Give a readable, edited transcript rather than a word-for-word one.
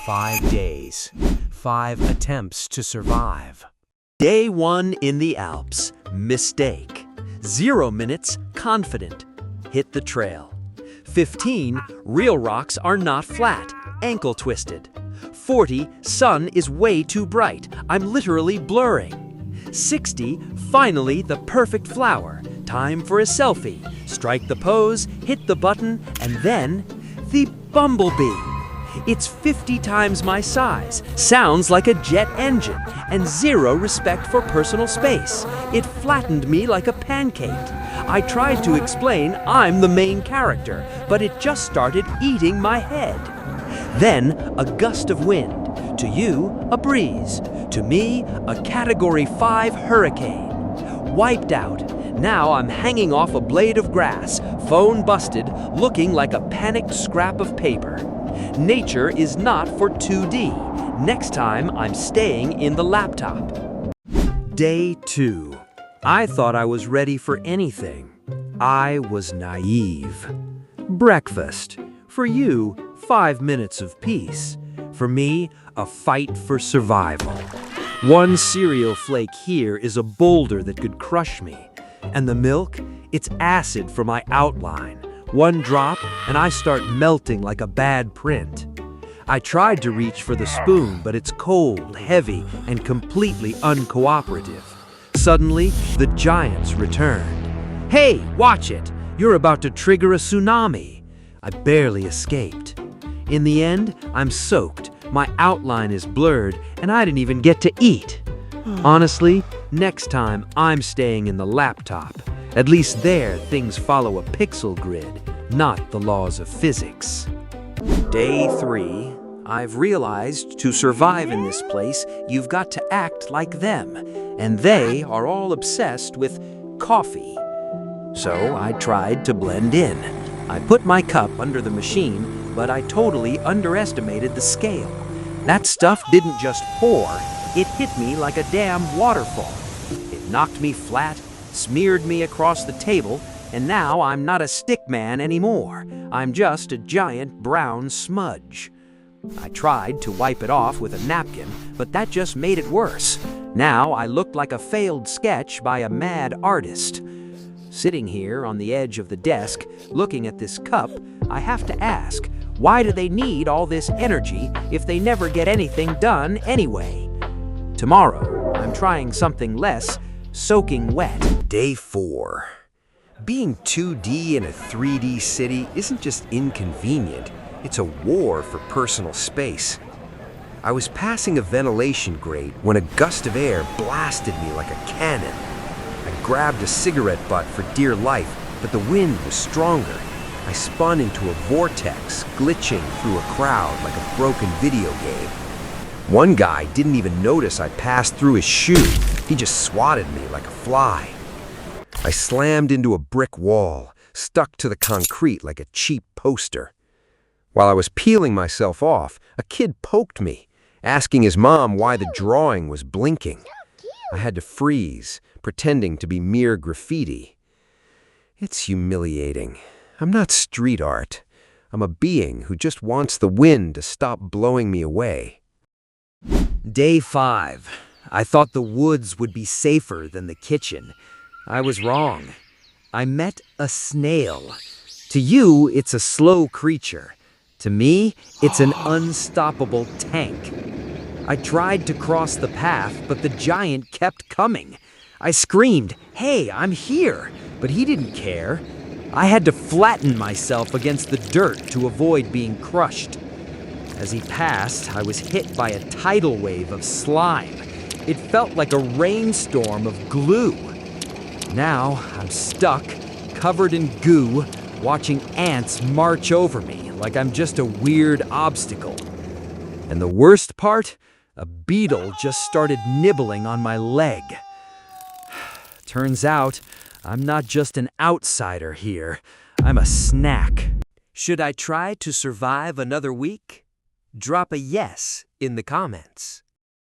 5 days, 5 attempts to survive. Day 1 in the Alps, mistake. 0 minutes, confident. Hit the trail. 15, real rocks are not flat, ankle twisted. 40, sun is way too bright, I'm literally blurring. 60, finally the perfect flower, time for a selfie. Strike the pose, hit the button, and then the bumblebee. It's 50 times my size, sounds like a jet engine, and 0 respect for personal space. It flattened me like a pancake. I tried to explain I'm the main character, but it just started eating my head. Then, a gust of wind. To you, a breeze. To me, a Category 5 hurricane. Wiped out. Now I'm hanging off a blade of grass, phone busted, looking like a panicked scrap of paper. Nature is not for 2D. Next time, I'm staying in the laptop. Day 2. I thought I was ready for anything. I was naive. Breakfast. For you, 5 minutes of peace. For me, a fight for survival. One cereal flake here is a boulder that could crush me. And the milk? It's acid for my outline. One drop, and I start melting like a bad print. I tried to reach for the spoon, but it's cold, heavy, and completely uncooperative. Suddenly, the giants returned. Hey, watch it! You're about to trigger a tsunami. I barely escaped. In the end, I'm soaked, my outline is blurred, and I didn't even get to eat. Honestly, next time I'm staying in the laptop. At least there, things follow a pixel grid, not the laws of physics. Day 3. I've realized to survive in this place, you've got to act like them, and they are all obsessed with coffee. So I tried to blend in. I put my cup under the machine, but I totally underestimated the scale. That stuff didn't just pour, it hit me like a damn waterfall. It knocked me flat, smeared me across the table, and now I'm not a Stickman anymore. I'm just a giant brown smudge. I tried to wipe it off with a napkin, but that just made it worse. Now I looked like a failed sketch by a mad artist. Sitting here on the edge of the desk, looking at this cup, I have to ask, why do they need all this energy if they never get anything done anyway? Tomorrow, I'm trying something less soaking wet. Day 4. Being 2D in a 3D city isn't just inconvenient, it's a war for personal space. I was passing a ventilation grate when a gust of air blasted me like a cannon. I grabbed a cigarette butt for dear life, but the wind was stronger. I spun into a vortex, glitching through a crowd like a broken video game. One guy didn't even notice I passed through his shoe. He just swatted me like a fly. I slammed into a brick wall, stuck to the concrete like a cheap poster. While I was peeling myself off, a kid poked me, asking his mom why the drawing was blinking. I had to freeze, pretending to be mere graffiti. It's humiliating. I'm not street art. I'm a being who just wants the wind to stop blowing me away. Day 5. I thought the woods would be safer than the kitchen. I was wrong. I met a snail. To you, it's a slow creature. To me, it's an unstoppable tank. I tried to cross the path, but the giant kept coming. I screamed, "Hey, I'm here!" But he didn't care. I had to flatten myself against the dirt to avoid being crushed. As he passed, I was hit by a tidal wave of slime. It felt like a rainstorm of glue. Now I'm stuck, covered in goo, watching ants march over me like I'm just a weird obstacle. And the worst part? A beetle just started nibbling on my leg. Turns out, I'm not just an outsider here. I'm a snack. Should I try to survive another week? Drop a yes in the comments.